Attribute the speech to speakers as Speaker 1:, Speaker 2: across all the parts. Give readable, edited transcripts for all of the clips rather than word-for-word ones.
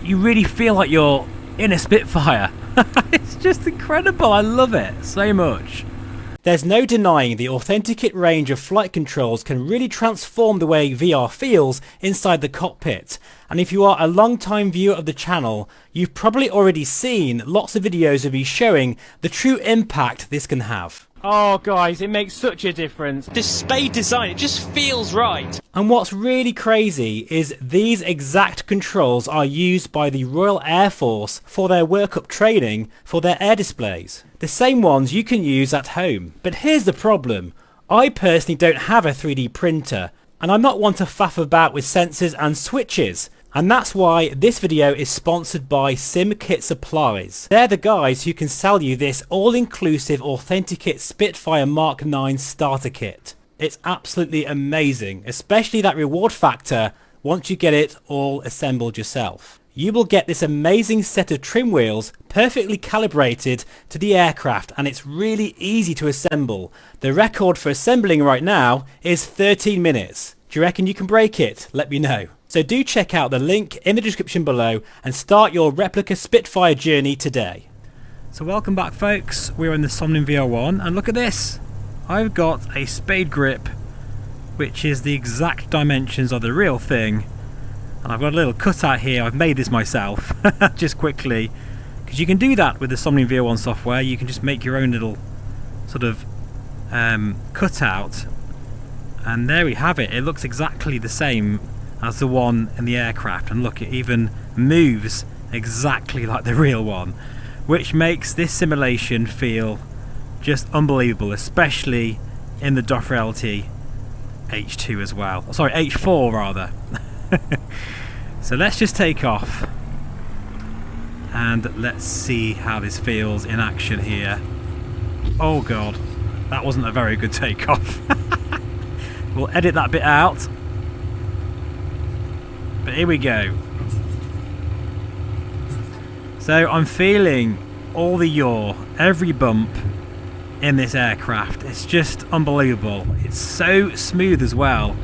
Speaker 1: you really feel like you're in a Spitfire. It's just incredible. I love it so much. There's no denying the Authentikit range of flight controls can really transform the way VR feels inside the cockpit. And if you are a long-time viewer of the channel, you've probably already seen lots of videos of me showing the true impact this can have.
Speaker 2: Oh guys, it makes such a difference.
Speaker 3: This Spade design, it just feels right.
Speaker 1: And what's really crazy is these exact controls are used by the Royal Air Force for their workup training for their air displays. The same ones you can use at home. But here's the problem. I personally don't have a 3D printer, and I'm not one to faff about with sensors and switches. And that's why this video is sponsored by SimKit Supplies. They're the guys who can sell you this all-inclusive Authentikit Spitfire Mark 9 starter kit. It's absolutely amazing, especially that reward factor once you get it all assembled yourself. You will get this amazing set of trim wheels perfectly calibrated to the aircraft, and it's really easy to assemble. The record for assembling right now is 13 minutes. Do you reckon you can break it? Let me know. So do check out the link in the description below and start your replica Spitfire journey today. So welcome back folks, we're in the Somnium VR1 and look at this. I've got a Spade Grip which is the exact dimensions of the real thing, and I've got a little cutout here. I've made this myself just quickly, because you can do that with the Somnium VR1 software. You can just make your own little sort of cutout, and there we have it. It looks exactly the same as the one in the aircraft, and look, it even moves exactly like the real one, which makes this simulation feel just unbelievable, especially in the DOF Reality H2 as well. Sorry, H4 rather. So let's just take off and let's see how this feels in action here. Oh god, that wasn't a very good takeoff. We'll edit that bit out. But here we go. So I'm feeling all the yaw, every bump in this aircraft. It's just unbelievable. It's so smooth as well.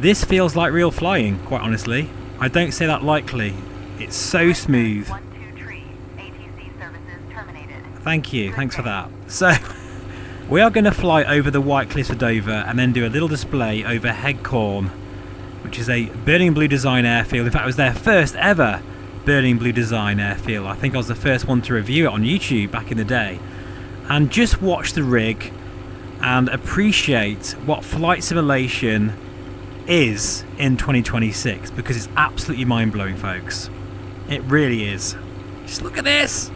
Speaker 1: This feels like real flying, quite honestly. I don't say that lightly. It's so smooth. Thank you, thanks for that. So we are going to fly over the White Cliffs of Dover and then do a little display over Headcorn, which is a Burning Blue design airfield. In fact, it was their first ever Burning Blue design airfield. I think I was the first one to review it on YouTube back in the day. And just watch the rig and appreciate what flight simulation is in 2026, because it's absolutely mind-blowing, folks. It really is. Just look at this.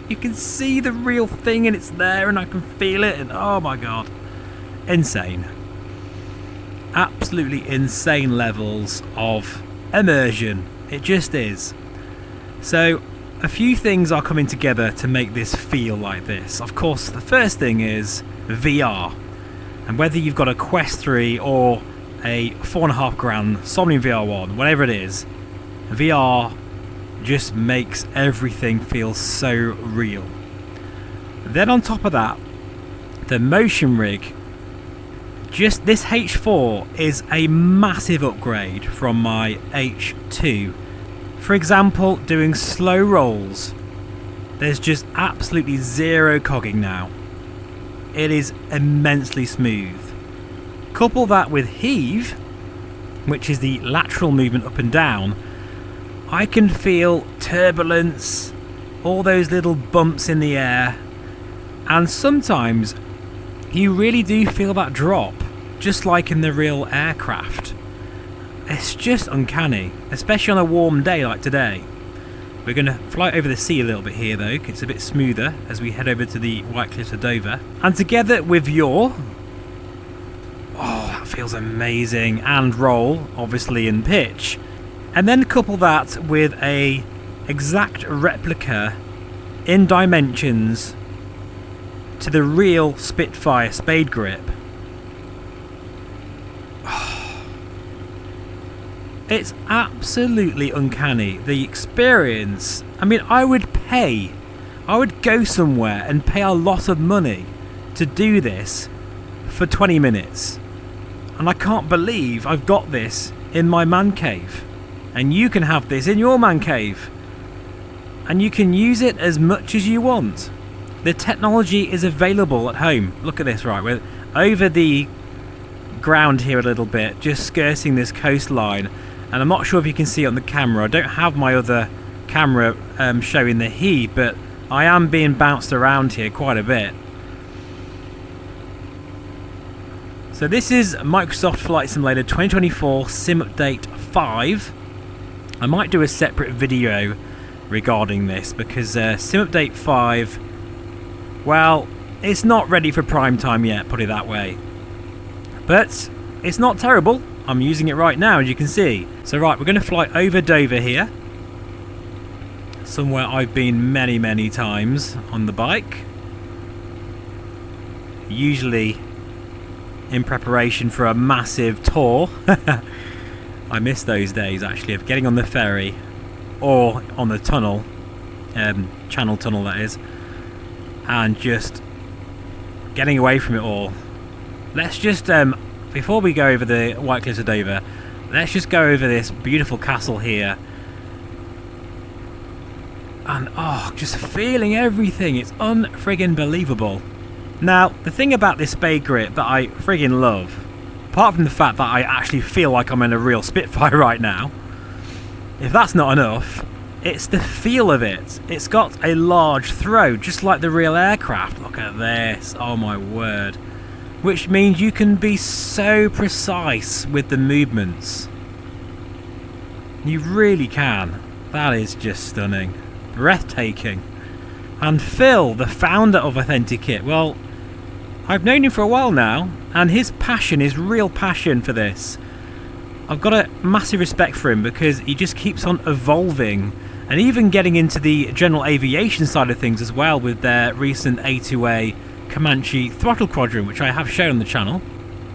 Speaker 1: You can see the real thing and it's there, and I can feel it, and oh my god. Insane. Absolutely insane levels of immersion. It just is. So a few things are coming together to make this feel like this. Of course, the first thing is VR. And whether you've got a Quest 3 or a $4.5 grand Somnium VR1, whatever it is, VR just makes everything feel so real. Then on top of that, the motion rig, just this H4 is a massive upgrade from my H2. For example, doing slow rolls, there's just absolutely zero cogging now. It is immensely smooth. Couple that with heave, which is the lateral movement up and down, I can feel turbulence, all those little bumps in the air, and sometimes you really do feel that drop, just like in the real aircraft. It's just uncanny, especially on a warm day like today. We're going to fly over the sea a little bit here though, it's a bit smoother as we head over to the White Cliffs of Dover. And together with yaw, oh, that feels amazing, and roll, obviously, in pitch. And then couple that with a exact replica in dimensions to the real Spitfire Spade Grip. It's absolutely uncanny, the experience. I mean, I would go somewhere and pay a lot of money to do this for 20 minutes. And I can't believe I've got this in my man cave. and you can have this in your man cave. And you can use it as much as you want. The technology is available at home. Look at this, right? We're over the ground here a little bit, just skirting this coastline. And I'm not sure if you can see it on the camera. I don't have my other camera showing the heat, but I am being bounced around here quite a bit. So this is Microsoft Flight Simulator 2024 Sim Update 5. I might do a separate video regarding this because Sim Update 5, well, it's not ready for prime time yet, put it that way. But it's not terrible. I'm using it right now, as you can see. So right, we're going to fly over Dover here. Somewhere I've been many, many times on the bike. Usually in preparation for a massive tour. I miss those days, actually, of getting on the ferry or on the tunnel, channel tunnel that is, and just getting away from it all. Let's just, before we go over the White Cliffs of Dover, let's just go over this beautiful castle here. And, oh, just feeling everything. It's unfriggin' believable. Now, the thing about this Spade Grip that I friggin' love, apart from the fact that I actually feel like I'm in a real Spitfire right now, if that's not enough, it's the feel of it. It's got a large throw, just like the real aircraft. Look at this. Oh my word. Which means you can be so precise with the movements. You really can. That is just stunning. Breathtaking. And Phil, the founder of Authentikit, well, I've known him for a while now, and his passion is real passion for this. I've got a massive respect for him because he just keeps on evolving and even getting into the general aviation side of things as well with their recent A2A Comanche throttle quadrant, which I have shown on the channel.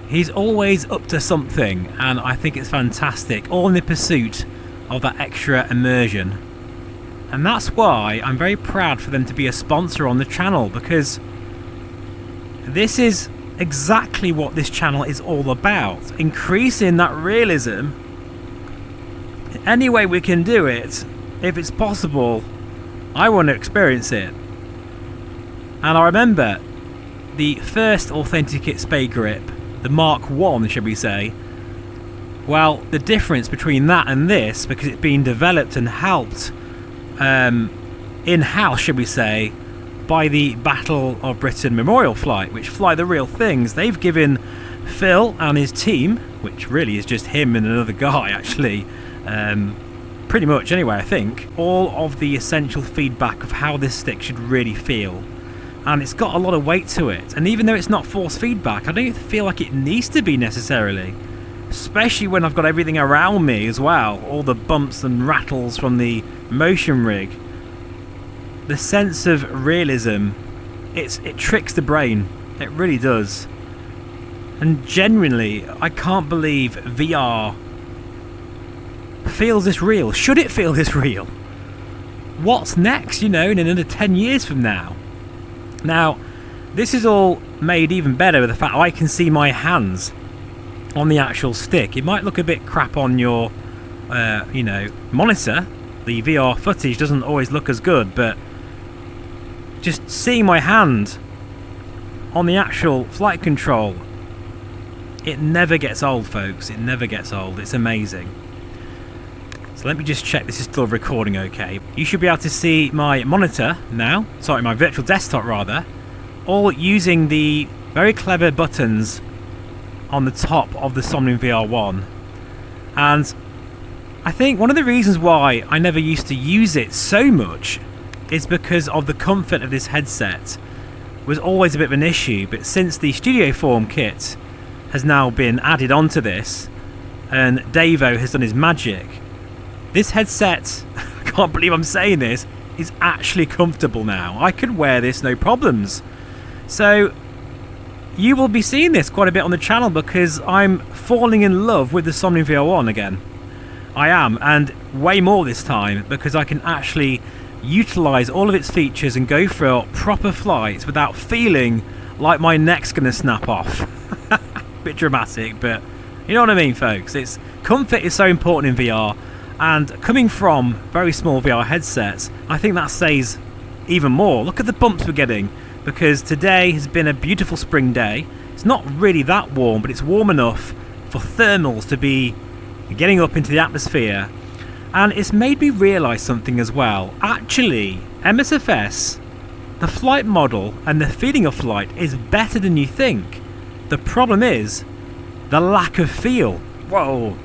Speaker 1: He's always up to something, and I think it's fantastic, all in the pursuit of that extra immersion. And that's why I'm very proud for them to be a sponsor on the channel, because this is exactly what this channel is all about. Increasing that realism. Any way we can do it, if it's possible, I want to experience it. And I remember the first Authentikit Spade Grip, the Mark 1, should we say. Well, the difference between that and this, because it's been developed and helped in-house, should we say, by the Battle of Britain Memorial Flight, which fly the real things. They've given Phil and his team, which really is just him and another guy actually, pretty much anyway, I think, all of the essential feedback of how this stick should really feel. And it's got a lot of weight to it, and even though it's not force feedback, I don't feel like it needs to be necessarily, especially when I've got everything around me as well, all the bumps and rattles from the motion rig. The sense of realism, it tricks the brain, it really does. And genuinely, I can't believe VR feels this real. Should it feel this real? What's next, you know, in another 10 years from now? Now, this is all made even better with the fact I can see my hands on the actual stick. It might look a bit crap on your, you know, monitor. The VR footage doesn't always look as good, but just seeing my hand on the actual flight control, it never gets old, folks. It never gets old. It's amazing. So let me just check this is still recording okay. You should be able to see my monitor now, sorry, my virtual desktop rather, all using the very clever buttons on the top of the Somnium VR1. And I think one of the reasons why I never used to use it so much is because of the comfort of this headset was always a bit of an issue, but since the Studio Form kit has now been added onto this and Davo has done his magic, this headset, I can't believe I'm saying this, is actually comfortable now. I could wear this no problems. So you will be seeing this quite a bit on the channel because I'm falling in love with the Somnium VR1 again. I am, and way more this time, because I can actually utilise all of its features and go for proper flights without feeling like my neck's going to snap off. Bit dramatic, but you know what I mean, folks. Comfort is so important in VR, And coming from very small VR headsets, I think that says even more. Look at the bumps we're getting, because today has been a beautiful spring day. It's not really that warm, but it's warm enough for thermals to be getting up into the atmosphere. And it's made me realise something as well. Actually, MSFS, the flight model and the feeling of flight is better than you think. The problem is the lack of feel. Whoa.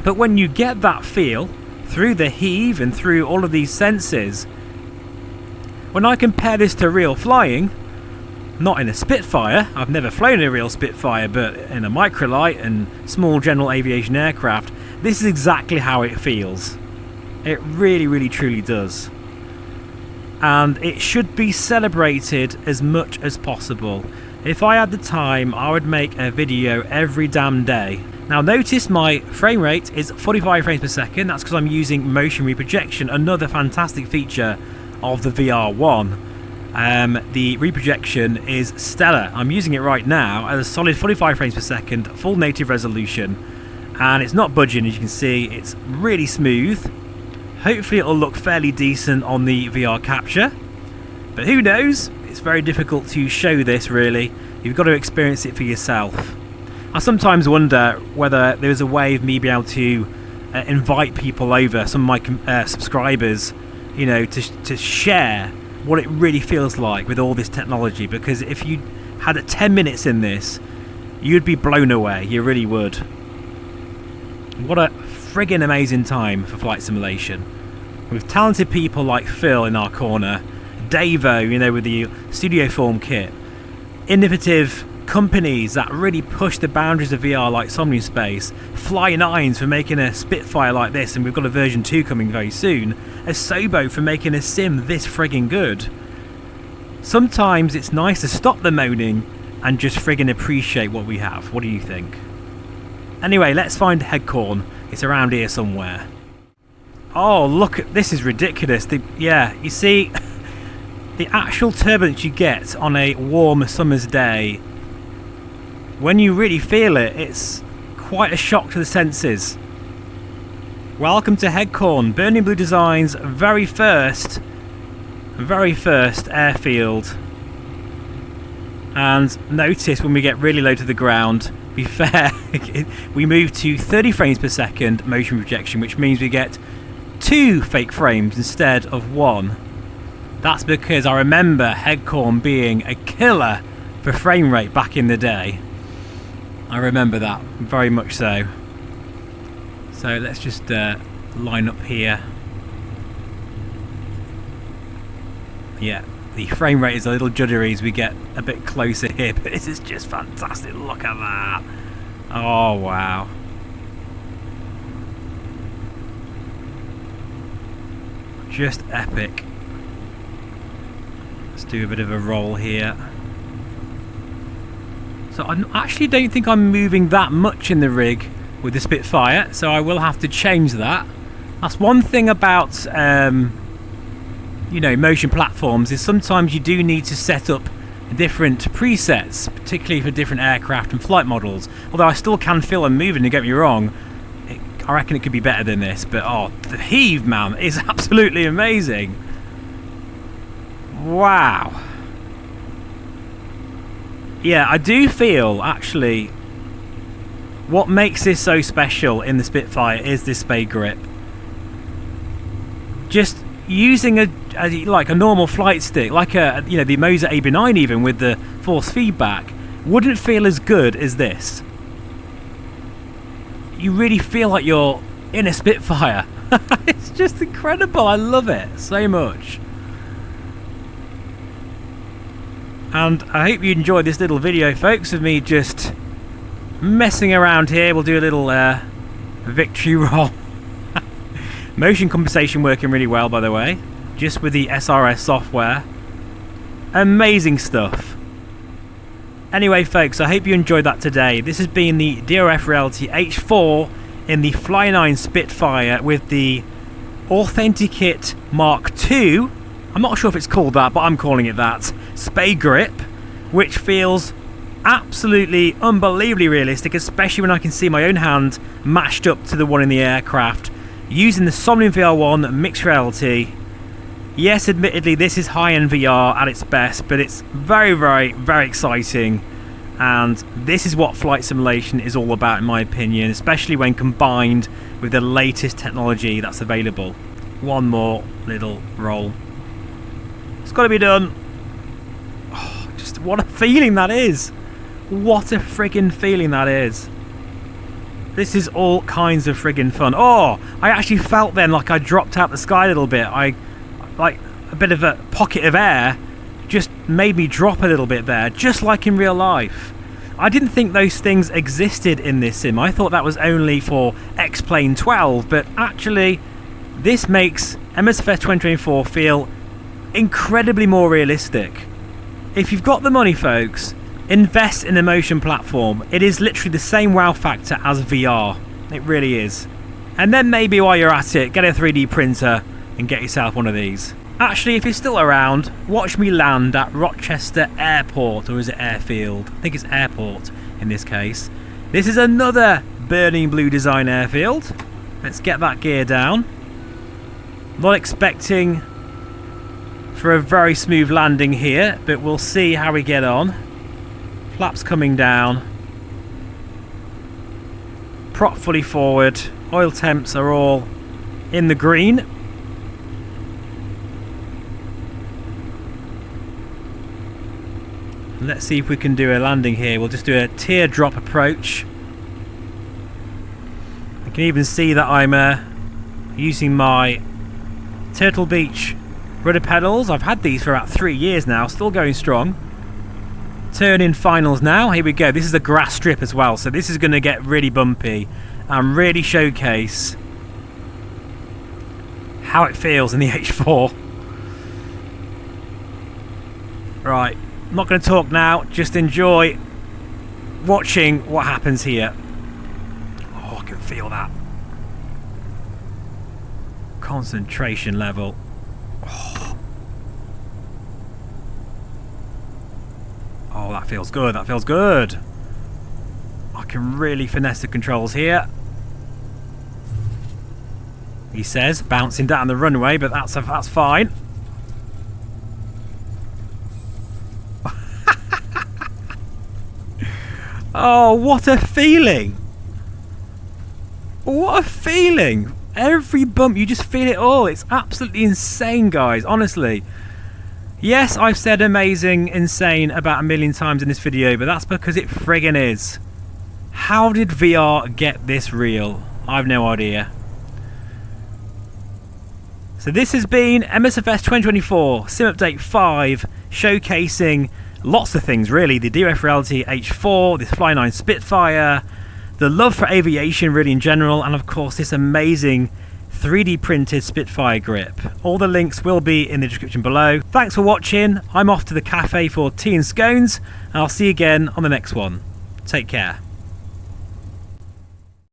Speaker 1: But when you get that feel through the heave and through all of these senses, when I compare this to real flying, not in a Spitfire, I've never flown a real Spitfire, but in a microlight and small general aviation aircraft, this is exactly how it feels. It really, really, truly does. And it should be celebrated as much as possible. If I had the time, I would make a video every damn day. Now notice my frame rate is 45 frames per second. That's because I'm using motion reprojection, another fantastic feature of the VR1. The reprojection is stellar. I'm using it right now at a solid 45 frames per second, full native resolution, and it's not budging. As you can see, it's really smooth. Hopefully it'll look fairly decent on the VR capture, but who knows? It's very difficult to show this, really. You've got to experience it for yourself. I sometimes wonder whether there's a way of me being able to invite people over, some of my subscribers, you know, to share what it really feels like with all this technology, because if you had 10 minutes in this, you'd be blown away. You really would. What a friggin' amazing time for flight simulation, with talented people like Phil in our corner, Davo, you know, with the studio form kit, innovative companies that really push the boundaries of VR like Somnium Space, Fly9s for making a Spitfire like this, and we've got a version 2 coming very soon, Asobo for making a sim this friggin' good. Sometimes it's nice to stop the moaning and just friggin' appreciate what we have. What do you think? Anyway, let's find Headcorn. It's around here somewhere. Oh, look, this is ridiculous. Yeah, you see, the actual turbulence you get on a warm summer's day, when you really feel it, it's quite a shock to the senses. Welcome to Headcorn, Burning Blue Design's very first airfield. And notice when we get really low to the ground, be fair, we move to 30 frames per second motion projection, which means we get 2 fake frames instead of 1. That's because I remember Headcorn being a killer for frame rate back in the day. I remember that very much so. So let's just line up here. Yeah, the frame rate is a little juddery as we get a bit closer here, but this is just fantastic. Look at that. Oh, wow. Just epic. Let's do a bit of a roll here. So I actually don't think I'm moving that much in the rig with the Spitfire, so I will have to change that. That's one thing about you know, motion platforms, is sometimes you do need to set up different presets, particularly for different aircraft and flight models. Although I still can feel them moving, don't get me wrong. I reckon it could be better than this, but oh, the heave, man, is absolutely amazing. Wow. Yeah, I do feel, actually, what makes this so special in the Spitfire is this Spade Grip. Just using like a normal flight stick, like you know, the Moser AB9 even, with the force feedback, wouldn't feel as good as this. You really feel like you're in a Spitfire. It's just incredible. I love it so much. And I hope you enjoyed this little video, folks, of me just messing around here. We'll do a little victory roll. Motion compensation working really well, by the way, just with the SRS software. Amazing stuff. Anyway, folks, I hope you enjoyed that today. This has been the DOF Reality H4 in the Fly9 Spitfire with the Authentikit Mark II. I'm not sure if it's called that, but I'm calling it that. Spade Grip, which feels absolutely unbelievably realistic, especially when I can see my own hand matched up to the one in the aircraft. using the Somnium VR1 mixed reality. Yes, admittedly, this is high-end VR at its best, but it's very, very, very exciting. And this is what flight simulation is all about, in my opinion, especially when combined with the latest technology that's available. One more little roll. It's got to be done. Oh, just what a feeling that is. What a friggin' feeling that is. This is all kinds of friggin' fun. Oh, I actually felt then like I dropped out the sky a little bit. Like a bit of a pocket of air just made me drop a little bit there, just like in real life. I didn't think those things existed in this sim. I thought that was only for X-Plane 12, but actually this makes MSFS 2024 feel incredibly more realistic. If you've got the money, folks, invest in a motion platform. It is literally the same wow factor as VR. It really is. And then maybe while you're at it, get a 3D printer and get yourself one of these. Actually, if you're still around, watch me land at Rochester Airport, or is it Airfield? I think it's Airport in this case. This is another burning blue design airfield. Let's get that gear down. Not expecting for a very smooth landing here, but we'll see how we get on. Flaps coming down. Prop fully forward. Oil temps are all in the green. Let's see if we can do a landing here. We'll just do a teardrop approach. You can even see that I'm using my Turtle Beach rudder pedals. I've had these for about 3 years now, still going strong. Turn in finals now. Here we go. This is a grass strip as well, so this is going to get really bumpy and really showcase how it feels in the H4. Right. I'm not going to talk now, just enjoy watching what happens here. Oh, I can feel that. Concentration level. Oh, that feels good, that feels good. I can really finesse the controls here. He says, bouncing down the runway, but that's fine. Oh, what a feeling! What a feeling! Every bump, you just feel it all. It's absolutely insane, guys, honestly. Yes, I've said amazing, insane about a million times in this video, but that's because it friggin' is. How did VR get this real? I've no idea. So this has been MSFS 2024 Sim Update 5, showcasing lots of things really. The DOF Reality H4, this Fly9 Spitfire, the love for aviation really in general, and of course this amazing 3D printed Spitfire grip. All the links will be in the description below. Thanks for watching. I'm off to the cafe for tea and scones, and I'll see you again on the next one. Take care.